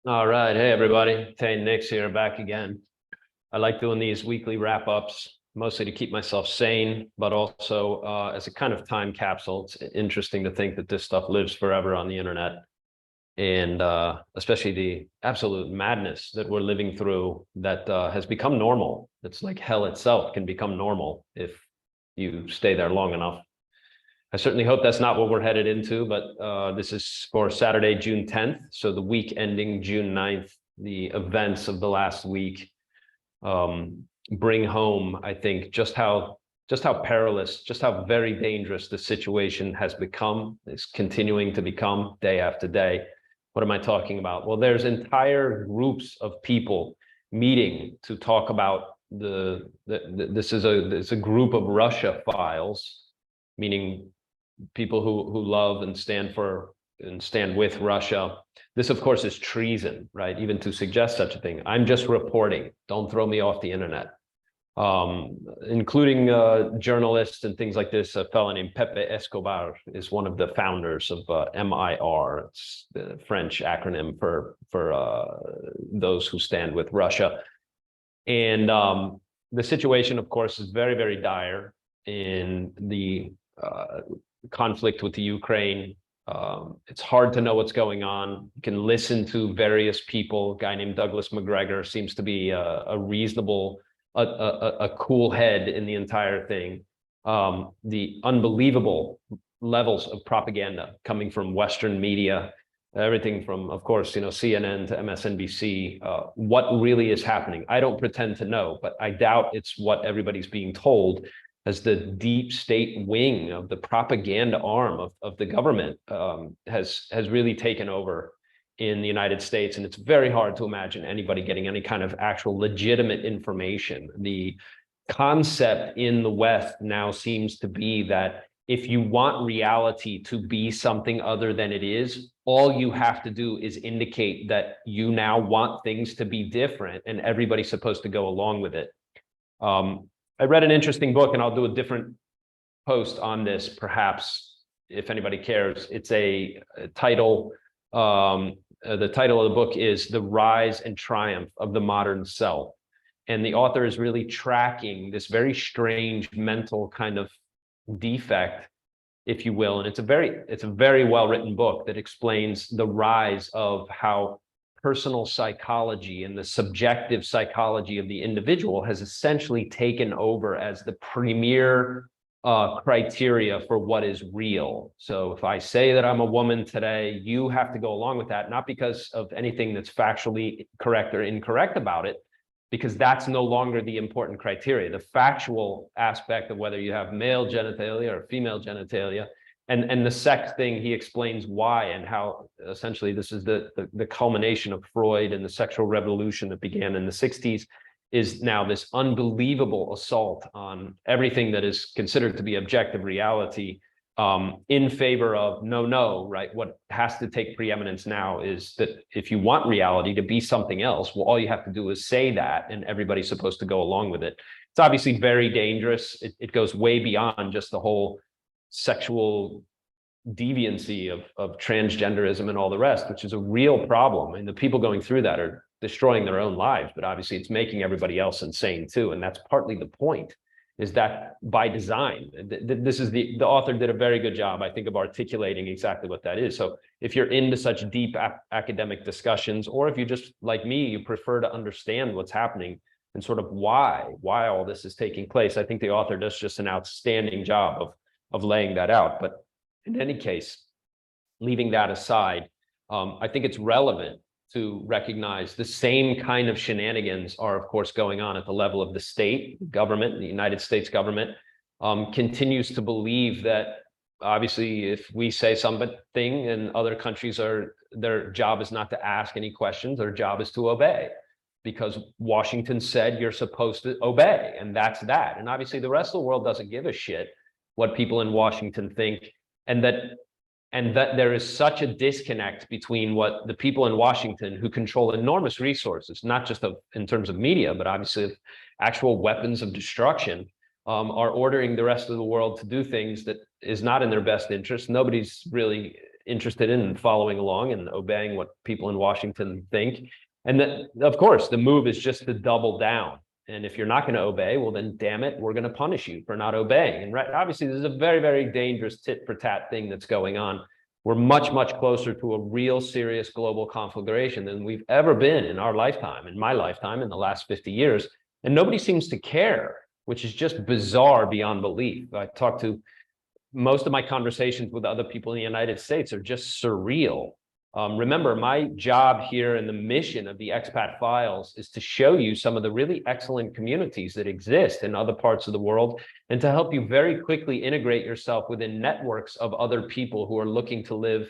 All right. Hey, everybody. Tay Nix here, back again. I like doing these weekly wrap-ups, mostly to keep myself sane, but also as a kind of time capsule. It's interesting to think that this stuff lives forever on the internet. And especially the absolute madness that we're living through that has become normal. It's like hell itself can become normal if you stay there long enough. I certainly hope that's not what we're headed into, but this is for Saturday, June 10th. So the week ending June 9th, the events of the last week bring home, I think, just how perilous, just how very dangerous the situation has become, is continuing to become day after day. What am I talking about? Well, there's entire groups of people meeting to talk about this is a group of Russia files, meaning people who love and stand with Russia. This, of course, is treason, right? Even to suggest such a thing. I'm just reporting. Don't throw me off the internet. Including journalists and things like this. A fellow named Pepe Escobar is one of the founders of MIR. It's the French acronym for those who stand with Russia. And the situation, of course, is very, very dire in the conflict with the Ukraine. It's hard to know what's going on. You can listen to various people. A guy named Douglas McGregor seems to be a reasonable, a cool head in the entire thing. The unbelievable levels of propaganda coming from Western media, everything from, of course, CNN to MSNBC. What really is happening? I don't pretend to know, but I doubt it's what everybody's being told, as the deep state wing of the propaganda arm of the government has really taken over in the United States. And it's very hard to imagine anybody getting any kind of actual legitimate information. The concept in the West now seems to be that if you want reality to be something other than it is, all you have to do is indicate that you now want things to be different, and everybody's supposed to go along with it. I read an interesting book, and I'll do a different post on this, perhaps, if anybody cares. It's a title. The title of the book is The Rise and Triumph of the Modern Self. And the author is really tracking this very strange mental kind of defect, if you will. And it's a very well-written book that explains the rise of how personal psychology and the subjective psychology of the individual has essentially taken over as the premier criteria for what is real. So if I say that I'm a woman today, you have to go along with that, not because of anything that's factually correct or incorrect about it, because that's no longer the important criteria. The factual aspect of whether you have male genitalia or female genitalia, and the sex thing, he explains why and how essentially this is the culmination of Freud and the sexual revolution that began in the 60s, is now this unbelievable assault on everything that is considered to be objective reality, in favor of no, right? What has to take preeminence now is that if you want reality to be something else, well, all you have to do is say that, and everybody's supposed to go along with it. It's obviously very dangerous. It goes way beyond just the whole sexual deviancy of transgenderism and all the rest, which is a real problem. And the people going through that are destroying their own lives, but obviously it's making everybody else insane too. And that's partly the point, is that by design. This is the author did a very good job, I think, of articulating exactly what that is. So if you're into such deep academic discussions, or if you just, like me, you prefer to understand what's happening and sort of why all this is taking place, I think the author does just an outstanding job of laying that out. But in any case, leaving that aside, I think it's relevant to recognize the same kind of shenanigans are, of course, going on at the level of the state government. The United States government continues to believe that, obviously, if we say something and other countries their job is not to ask any questions, their job is to obey, because Washington said you're supposed to obey, and that's that. And obviously the rest of the world doesn't give a shit what people in Washington think, and that there is such a disconnect between what the people in Washington, who control enormous resources, not just in terms of media, but obviously actual weapons of destruction, are ordering the rest of the world to do things that is not in their best interest. Nobody's really interested in following along and obeying what people in Washington think. And that, of course, the move is just to double down. And if you're not going to obey, well, then damn it, we're going to punish you for not obeying. And obviously, this is a very, very dangerous tit for tat thing that's going on. We're much, much closer to a real serious global conflagration than we've ever been in our lifetime, in my lifetime, in the last 50 years. And nobody seems to care, which is just bizarre beyond belief. I talked to most of my conversations with other people in the United States are just surreal. Remember, my job here and the mission of the Expat Files is to show you some of the really excellent communities that exist in other parts of the world and to help you very quickly integrate yourself within networks of other people who are looking to live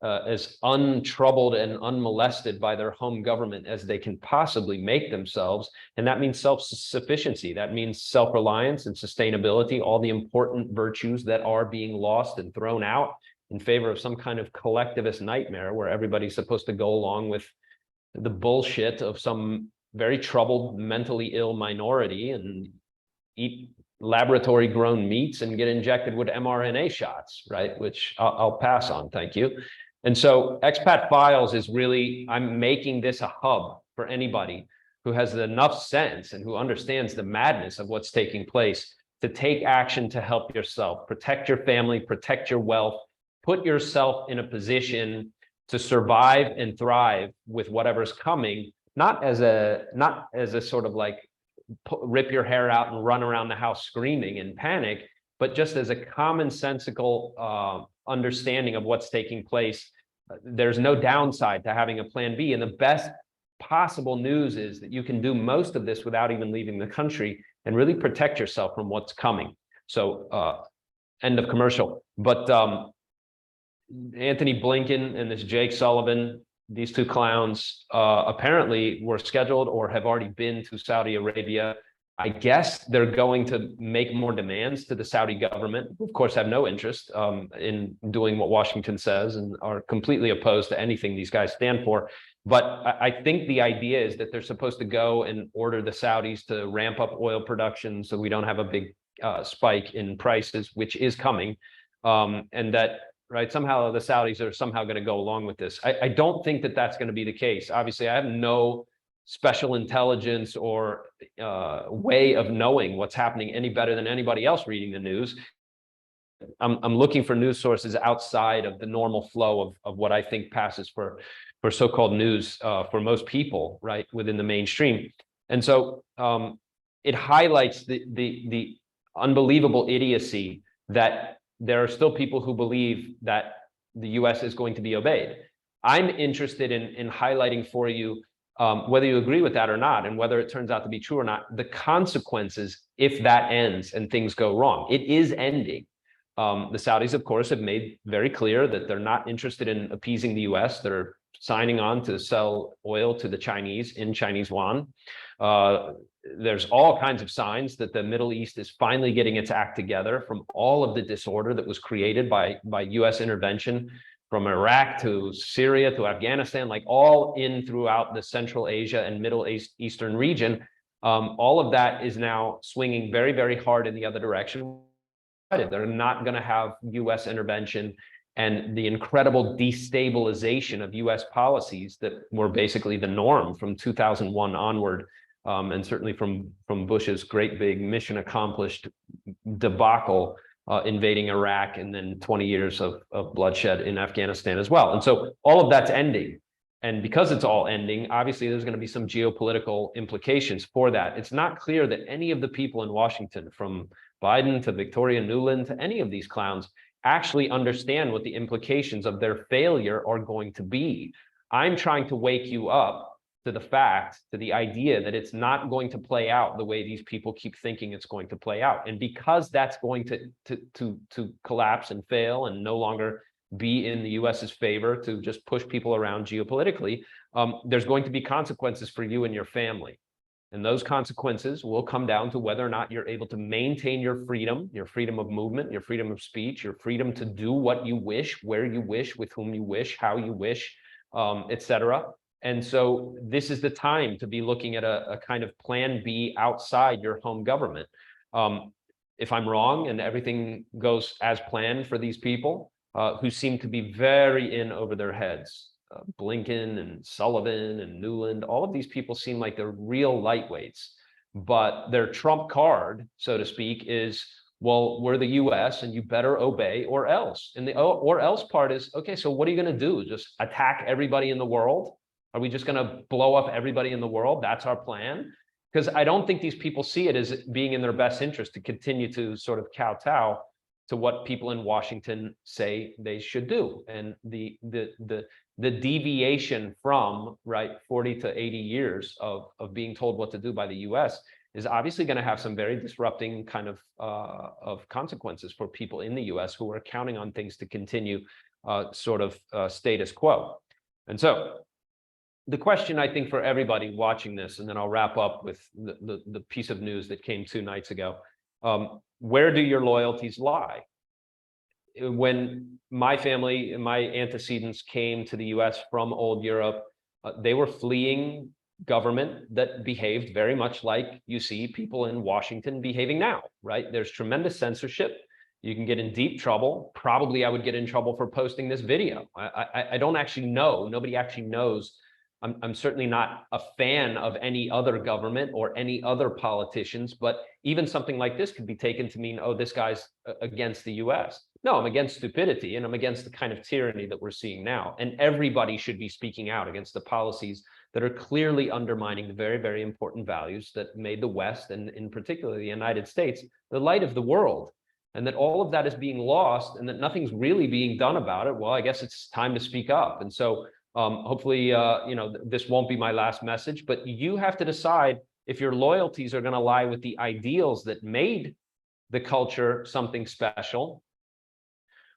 as untroubled and unmolested by their home government as they can possibly make themselves. And that means self-sufficiency. That means self-reliance and sustainability, all the important virtues that are being lost and thrown out in favor of some kind of collectivist nightmare where everybody's supposed to go along with the bullshit of some very troubled, mentally ill minority and eat laboratory grown meats and get injected with mRNA shots, right? Which I'll pass on, thank you. And so Expat Files is really, I'm making this a hub for anybody who has enough sense and who understands the madness of what's taking place to take action to help yourself, protect your family, protect your wealth, put yourself in a position to survive and thrive with whatever's coming, not as a sort of like rip your hair out and run around the house screaming in panic, but just as a commonsensical understanding of what's taking place. There's no downside to having a plan B. And the best possible news is that you can do most of this without even leaving the country and really protect yourself from what's coming. So end of commercial. But Anthony Blinken and this Jake Sullivan, these two clowns apparently were scheduled or have already been to Saudi Arabia. I guess they're going to make more demands to the Saudi government, who of course have no interest in doing what Washington says and are completely opposed to anything these guys stand for. But I think the idea is that they're supposed to go and order the Saudis to ramp up oil production so we don't have a big spike in prices, which is coming. And that, right, somehow the Saudis are somehow going to go along with this. I don't think that that's going to be the case. Obviously, I have no special intelligence or way of knowing what's happening any better than anybody else reading the news. I'm looking for news sources outside of the normal flow of what I think passes for so-called news for most people, right, within the mainstream. And so it highlights the unbelievable idiocy that there are still people who believe that the US is going to be obeyed. I'm interested in highlighting for you whether you agree with that or not, and whether it turns out to be true or not, the consequences if that ends and things go wrong. It is ending. The Saudis, of course, have made very clear that they're not interested in appeasing the US. They're signing on to sell oil to the Chinese in Chinese yuan. There's all kinds of signs that the Middle East is finally getting its act together from all of the disorder that was created by US intervention from Iraq to Syria to Afghanistan, like all in throughout the Central Asia and Middle Eastern region. All of that is now swinging very, very hard in the other direction. They're not going to have US intervention, and the incredible destabilization of US policies that were basically the norm from 2001 onward, and certainly from Bush's great big mission accomplished debacle invading Iraq, and then 20 years of bloodshed in Afghanistan as well. And so all of that's ending. And because it's all ending, obviously there's going to be some geopolitical implications for that. It's not clear that any of the people in Washington, from Biden to Victoria Nuland to any of these clowns, actually understand what the implications of their failure are going to be. I'm trying to wake you up to the fact, to the idea that it's not going to play out the way these people keep thinking it's going to play out. And because that's going to collapse and fail and no longer be in the US's favor to just push people around geopolitically, there's going to be consequences for you and your family. And those consequences will come down to whether or not you're able to maintain your freedom of movement, your freedom of speech, your freedom to do what you wish, where you wish, with whom you wish, how you wish, etc. And so this is the time to be looking at a kind of plan B outside your home government. If I'm wrong and everything goes as planned for these people, who seem to be very in over their heads. Blinken and Sullivan and Newland, all of these people seem like they're real lightweights, but their trump card, so to speak, is, well, we're the US and you better obey or else. And the or else part is, okay, so what are you going to do? Just attack everybody in the world? Are we just going to blow up everybody in the world? That's our plan? Because I don't think these people see it as being in their best interest to continue to sort of kowtow to what people in Washington say they should do. And the deviation from, right, 40 to 80 years of being told what to do by the US is obviously going to have some very disrupting kind of consequences for people in the US who are counting on things to continue sort of status quo. And so the question, I think, for everybody watching this, and then I'll wrap up with the piece of news that came 2 nights ago. Where do your loyalties lie? When my family and my antecedents came to the US from old Europe, they were fleeing government that behaved very much like you see people in Washington behaving now, right? There's tremendous censorship. You can get in deep trouble. Probably I would get in trouble for posting this video. I don't actually know. Nobody actually knows. I'm certainly not a fan of any other government or any other politicians, but even something like this could be taken to mean, oh, this guy's against the US. No, I'm against stupidity, and I'm against the kind of tyranny that we're seeing now. And everybody should be speaking out against the policies that are clearly undermining the very, very important values that made the West, and in particular the United States, the light of the world. And that all of that is being lost and that nothing's really being done about it. Well, I guess it's time to speak up. And so hopefully, this won't be my last message, but you have to decide if your loyalties are going to lie with the ideals that made the culture something special,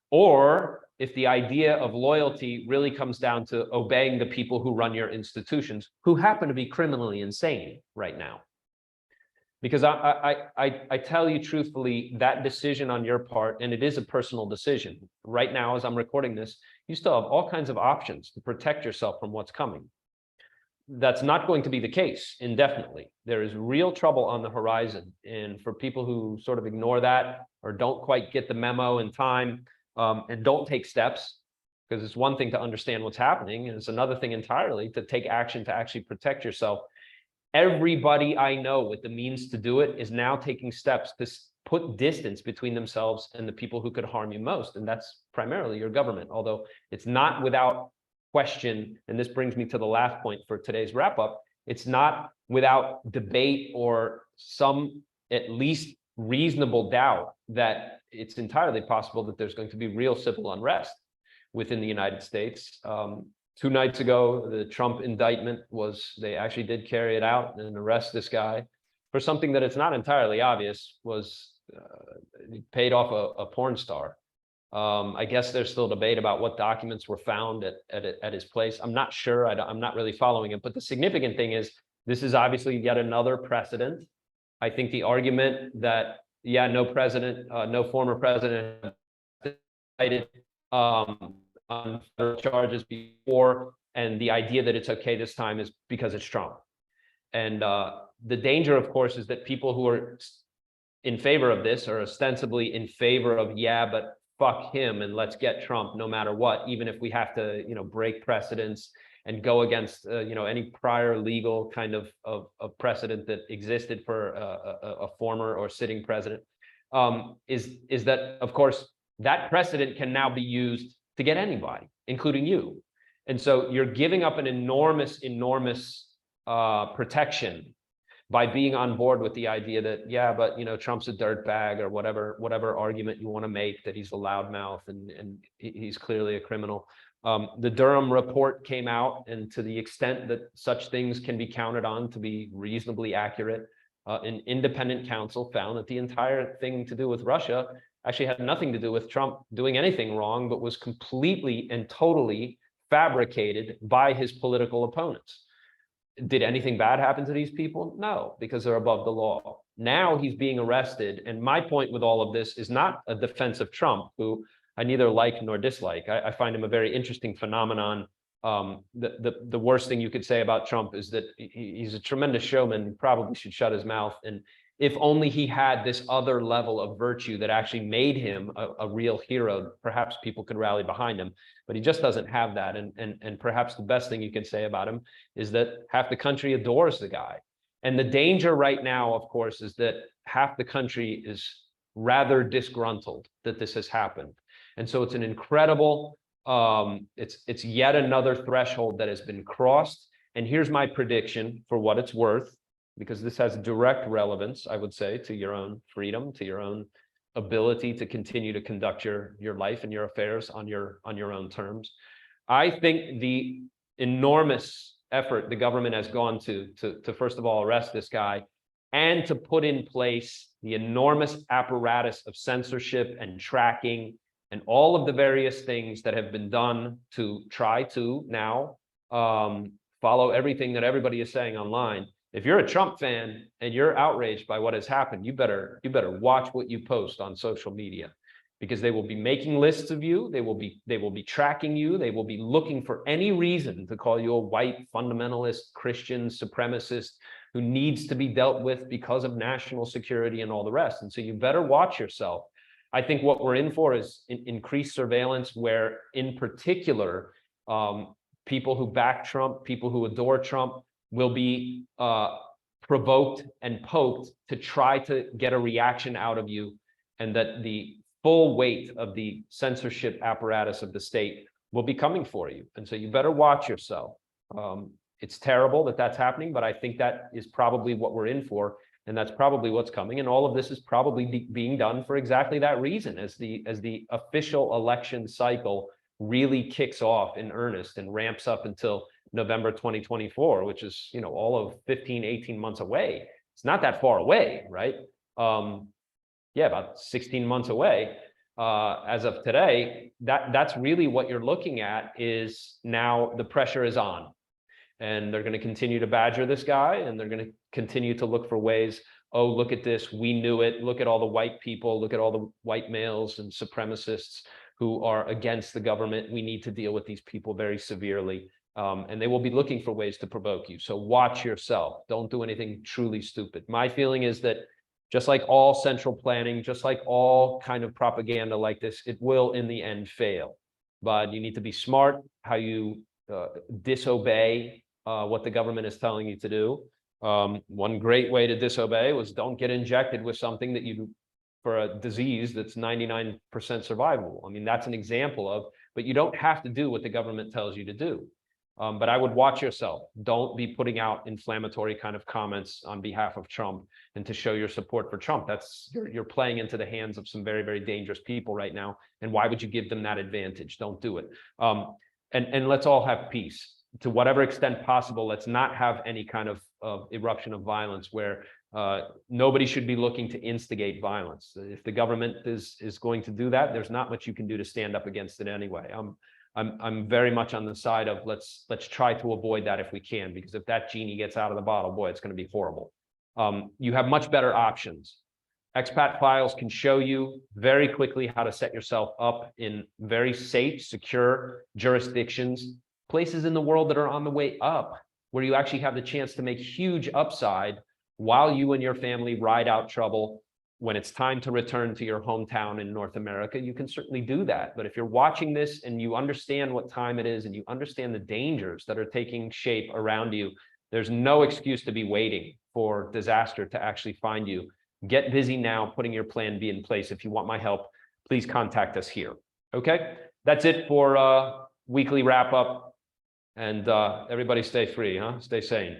or if the idea of loyalty really comes down to obeying the people who run your institutions, who happen to be criminally insane right now. Because I tell you truthfully, that decision on your part, and it is a personal decision. Right now, as I'm recording this, you still have all kinds of options to protect yourself from what's coming. That's not going to be the case indefinitely. There is real trouble on the horizon. And for people who sort of ignore that or don't quite get the memo in time and don't take steps, because it's one thing to understand what's happening, and it's another thing entirely to take action to actually protect yourself. Everybody I know with the means to do it is now taking steps to put distance between themselves and the people who could harm you most. And that's primarily your government, although it's not without question. And this brings me to the last point for today's wrap up. It's not without debate or some at least reasonable doubt that it's entirely possible that there's going to be real civil unrest within the United States. 2 nights ago, the Trump indictment they actually did carry it out and arrest this guy for something that it's not entirely obvious was he paid off a porn star. I guess there's still debate about what documents were found at his place. I'm not sure. I'm not really following it. But the significant thing is this is obviously yet another precedent. I think the argument that, yeah, no former president indicted on federal charges before, and the idea that it's okay this time is because it's Trump. And the danger, of course, is that people who are in favor of this are ostensibly in favor of, yeah, but fuck him and let's get Trump no matter what, even if we have to, break precedents and go against, any prior legal kind of precedent that existed for a former or sitting president, is that, of course, that precedent can now be used to get anybody, including you. And so you're giving up an enormous protection by being on board with the idea that, yeah, but Trump's a dirtbag or whatever argument you want to make, that he's a loudmouth and he's clearly a criminal. The Durham report came out, and to the extent that such things can be counted on to be reasonably accurate, an independent counsel found that the entire thing to do with Russia actually had nothing to do with Trump doing anything wrong, but was completely and totally fabricated by his political opponents. Did anything bad happen to these people? No, because they're above the law. Now he's being arrested. And my point with all of this is not a defense of Trump, who I neither like nor dislike. I find him a very interesting phenomenon. The worst thing you could say about Trump is that he's a tremendous showman, probably should shut his mouth. And if only he had this other level of virtue that actually made him a real hero, perhaps people could rally behind him, but he just doesn't have that. And perhaps the best thing you can say about him is that half the country adores the guy. And the danger right now, of course, is that half the country is rather disgruntled that this has happened. And so it's an incredible, it's yet another threshold that has been crossed. And here's my prediction for what it's worth, because this has direct relevance, I would say, to your own freedom, to your own ability to continue to conduct your life and your affairs on your own terms. I think the enormous effort the government has gone to first of all arrest this guy and to put in place the enormous apparatus of censorship and tracking and all of the various things that have been done to try to now follow everything that everybody is saying online. If you're a Trump fan and you're outraged by what has happened, you better watch what you post on social media, because they will be making lists of you. They will be tracking you. They will be looking for any reason to call you a white fundamentalist Christian supremacist who needs to be dealt with because of national security and all the rest. And so you better watch yourself. I think what we're in for is increased surveillance, where in particular, people who back Trump, people who adore Trump, will be provoked and poked to try to get a reaction out of you, and that the full weight of the censorship apparatus of the state will be coming for you. And so you better watch yourself. It's terrible that that's happening, but I think that is probably what we're in for, and that's probably what's coming. And all of this is probably being done for exactly that reason, as the official election cycle really kicks off in earnest and ramps up until November 2024, which is, all of 15, 18 months away. It's not that far away, right? Yeah, about 16 months away as of today. That's really what you're looking at. Is now the pressure is on, and they're going to continue to badger this guy, and they're going to continue to look for ways. Oh, look at this, we knew it. Look at all the white people, look at all the white males and supremacists who are against the government. We need to deal with these people very severely. And they will be looking for ways to provoke you. So watch yourself. Don't do anything truly stupid. My feeling is that just like all central planning, just like all kind of propaganda like this, it will in the end fail. But you need to be smart how you disobey what the government is telling you to do. One great way to disobey was don't get injected with something that for a disease that's 99% survivable. I mean, that's an example of, but you don't have to do what the government tells you to do. But I would watch yourself. Don't be putting out inflammatory kind of comments on behalf of Trump and to show your support for Trump. You're playing into the hands of some very, very dangerous people right now. And why would you give them that advantage? Don't do it. And let's all have peace. To whatever extent possible, let's not have any kind of eruption of violence where nobody should be looking to instigate violence. If the government is going to do that, there's not much you can do to stand up against it anyway. I'm very much on the side of let's try to avoid that if we can, because if that genie gets out of the bottle, boy, it's going to be horrible. You have much better options. Expat Phyles can show you very quickly how to set yourself up in very safe, secure jurisdictions, places in the world that are on the way up, where you actually have the chance to make huge upside while you and your family ride out trouble. When it's time to return to your hometown in North America, you can certainly do that. But if you're watching this and you understand what time it is and you understand the dangers that are taking shape around you, there's no excuse to be waiting for disaster to actually find you. Get busy now putting your plan B in place. If you want my help, please contact us here. Okay, that's it for weekly wrap up. And everybody stay free, huh? Stay sane.